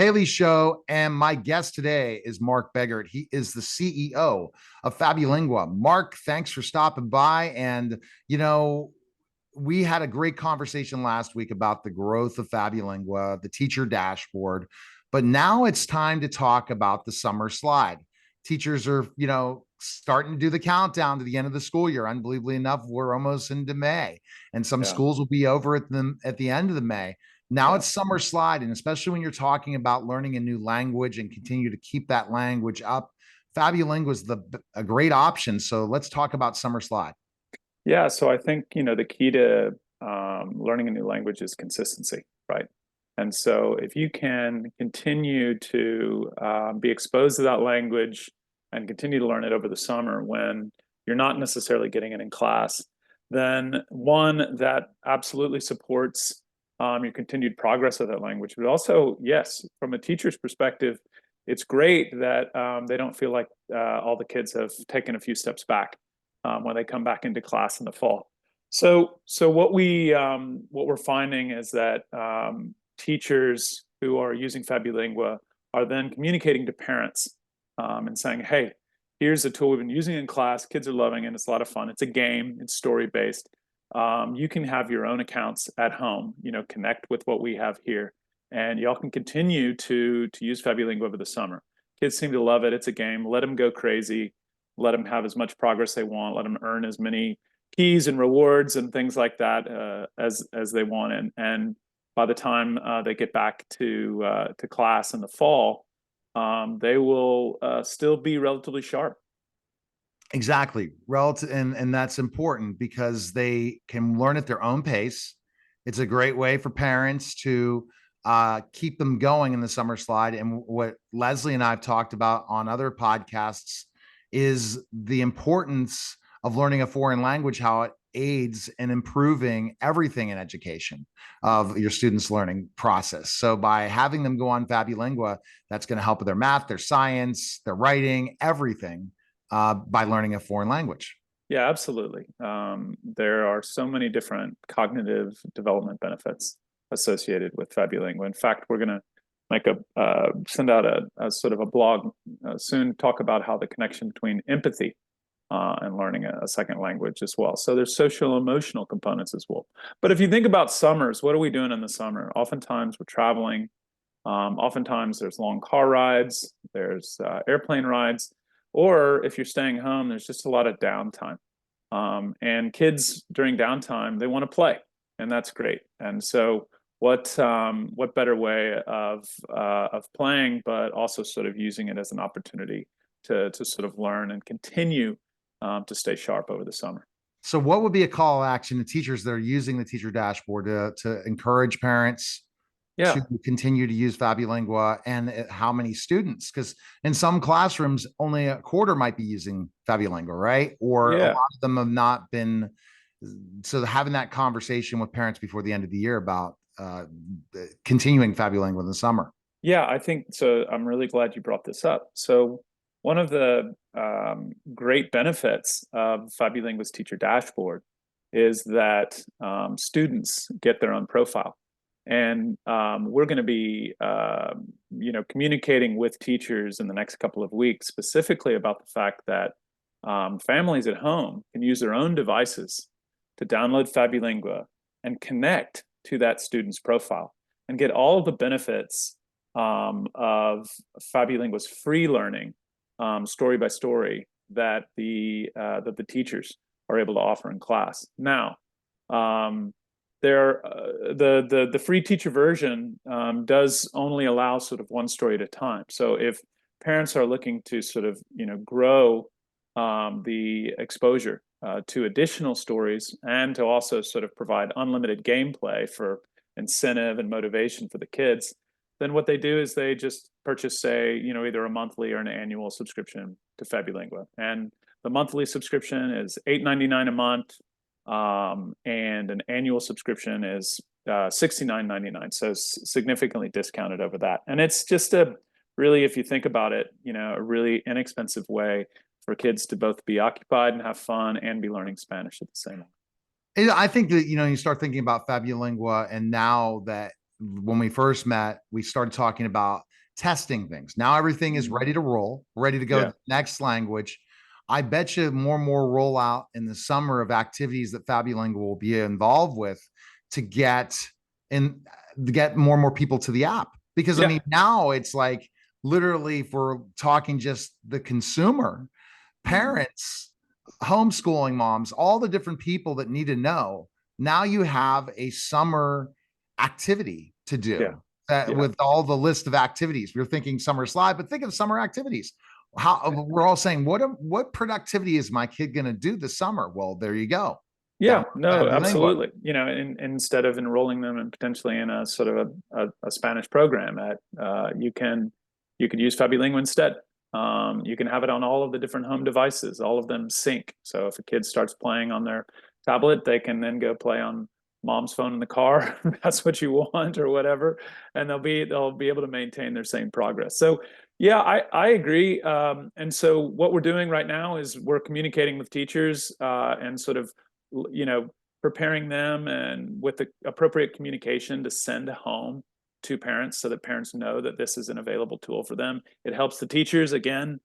Haley Show, and my guest today is Mark Begert. He is the CEO of FabuLingua. Mark, thanks for stopping by. And, we had a great conversation last week about the growth of FabuLingua, the teacher dashboard, but now it's time to talk about the summer slide. Teachers are, starting to do the countdown to the end of the school year. Unbelievably enough, we're almost into May, and some Yeah. schools will be over at the end of the May. Now Yeah. it's summer slide, and especially when you're talking about learning a new language and continue to keep that language up, FabuLingua is a great option. So let's talk about summer slide. Yeah. So I think, the key to learning a new language is consistency, right? And so if you can continue to be exposed to that language and continue to learn it over the summer when you're not necessarily getting it in class, then one, that absolutely supports your continued progress of that language. But also, yes, from a teacher's perspective, it's great that they don't feel like all the kids have taken a few steps back when they come back into class in the fall. So what we're finding is that teachers who are using FabuLingua are then communicating to parents and saying, "Hey, here's a tool we've been using in class. Kids are loving it. It's a lot of fun. It's a game. It's story based. You can have your own accounts at home. Connect with what we have here, and y'all can continue to use FabuLingua over the summer. Kids seem to love it. It's a game. Let them go crazy. Let them have as much progress they want. Let them earn as many keys and rewards and things like that as they want. And by the time they get back to class in the fall, they will still be relatively sharp." Exactly. Relative, and that's important because they can learn at their own pace. It's a great way for parents to keep them going in the summer slide. And what Leslie and I've talked about on other podcasts is the importance of learning a foreign language, how it aids in improving everything in education of your students' learning process. So by having them go on FabuLingua, that's going to help with their math, their science, their writing, everything by learning a foreign language. Yeah, absolutely. There are so many different cognitive development benefits associated with FabuLingua. In fact, we're going to send out a sort of a blog soon, talk about how the connection between empathy and learning a second language as well. So there's social emotional components as well. But if you think about summers, what are we doing in the summer? Oftentimes we're traveling. Oftentimes there's long car rides, there's airplane rides, or if you're staying home, there's just a lot of downtime. And kids during downtime, they want to play, and that's great. And so what better way of playing, but also sort of using it as an opportunity to sort of learn and continue to stay sharp over the summer. So what would be a call to action to teachers that are using the teacher dashboard to encourage parents Yeah. to continue to use FabuLingua, and how many students? Because in some classrooms, only a quarter might be using FabuLingua, right? Or a Yeah. lot of them have not been. So having that conversation with parents before the end of the year about continuing FabuLingua in the summer. Yeah, I think so. I'm really glad you brought this up. So one of the great benefits of FabuLingua's teacher dashboard is that students get their own profile. And we're going to be, communicating with teachers in the next couple of weeks, specifically about the fact that families at home can use their own devices to download FabuLingua and connect to that student's profile and get all of the benefits of FabuLingua's free learning, story by story, that the teachers are able to offer in class. Now, the free teacher version does only allow sort of one story at a time. So if parents are looking to sort of grow the exposure to additional stories and to also sort of provide unlimited gameplay for incentive and motivation for the kids, then what they do is they just purchase, say, either a monthly or an annual subscription to FabuLingua. And the monthly subscription is $8.99 a month, and an annual subscription is $69.99. So significantly discounted over that. And it's just really, if you think about it, a really inexpensive way for kids to both be occupied and have fun and be learning Spanish at the same time. I think that, you start thinking about FabuLingua, and now that when we first met, we started talking about testing things. Now everything is ready to roll, ready to go to Yeah. the next language. I bet you more and more rollout in the summer of activities that FabuLingua will be involved with to get more and more people to the app. Because I Yeah. mean, now it's like literally, if we're talking just the consumer, parents, homeschooling moms, all the different people that need to know. Now you have a summer activity to Yeah. do Yeah. with all the list of activities. We're thinking summer slide, but think of summer activities. How we're all saying, what productivity is my kid going to do this summer? Well, there you go. Yeah, Down no, FabuLingua. absolutely. Instead of enrolling them in potentially in a sort of a Spanish program you could use FabuLingua instead. You can have it on all of the different home devices, all of them sync. So if a kid starts playing on their tablet, they can then go play on mom's phone in the car. That's what you want or whatever, and they'll be able to maintain their same progress. So yeah, I agree. And so what we're doing right now is we're communicating with teachers and sort of preparing them and with the appropriate communication to send home to parents so that parents know that this is an available tool for them. It helps the teachers again,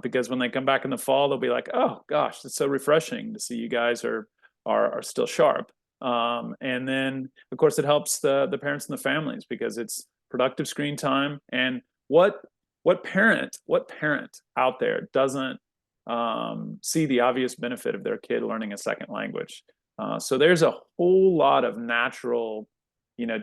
because when they come back in the fall, they'll be like, oh gosh, it's so refreshing to see you guys are still sharp. And then of course it helps the parents and the families because it's productive screen time. And what parent out there doesn't see the obvious benefit of their kid learning a second language? So there's a whole lot of natural,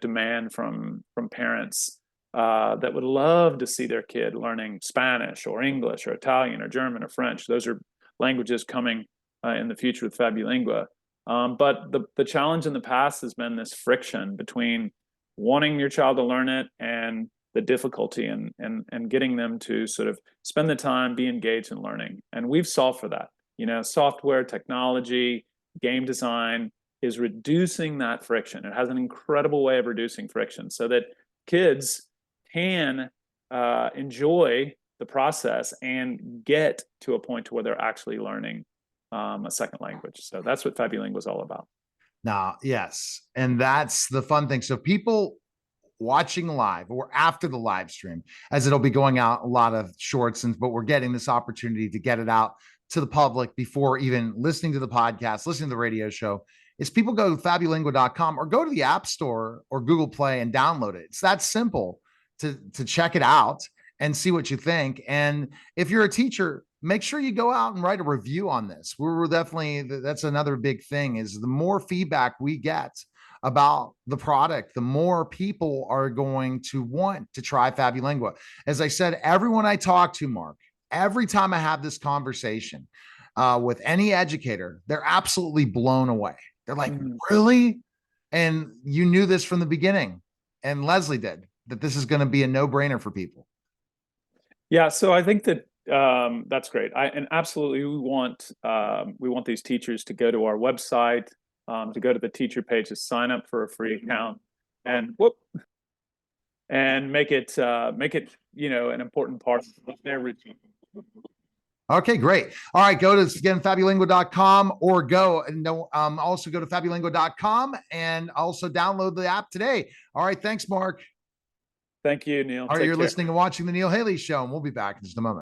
demand from parents that would love to see their kid learning Spanish or English or Italian or German or French. Those are languages coming in the future with FabuLingua. But the challenge in the past has been this friction between wanting your child to learn it and the difficulty and getting them to sort of spend the time, be engaged in learning. And we've solved for that. Software, technology, game design is reducing that friction. It has an incredible way of reducing friction so that kids can enjoy the process and get to a point to where they're actually learning a second language. So that's what FabuLingua was all about. Now, yes. And that's the fun thing. So people watching live or after the live stream, as it'll be going out a lot of shorts, but we're getting this opportunity to get it out to the public before even listening to the podcast, listening to the radio show, is people go to fabulingua.com or go to the App Store or Google Play and download it. It's that simple to check it out and see what you think. And if you're a teacher, make sure you go out and write a review on this. We're definitely, that's another big thing, is the more feedback we get about the product, the more people are going to want to try FabuLingua. As I said, everyone I talk to, Mark, every time I have this conversation with any educator, they're absolutely blown away. They're like, really? And you knew this from the beginning, and Leslie did, that this is going to be a no-brainer for people. Yeah, so I think that that's great. And absolutely, we want these teachers to go to our website, to go to the teacher page to sign up for a free account, and make it an important part of their routine. Okay, great. All right, go to, again, fabulingua.com or also go to fabulingua.com and also download the app today. All right, thanks, Mark. Thank you, Neil. All right, you're listening and watching The Neil Haley Show, and we'll be back in just a moment.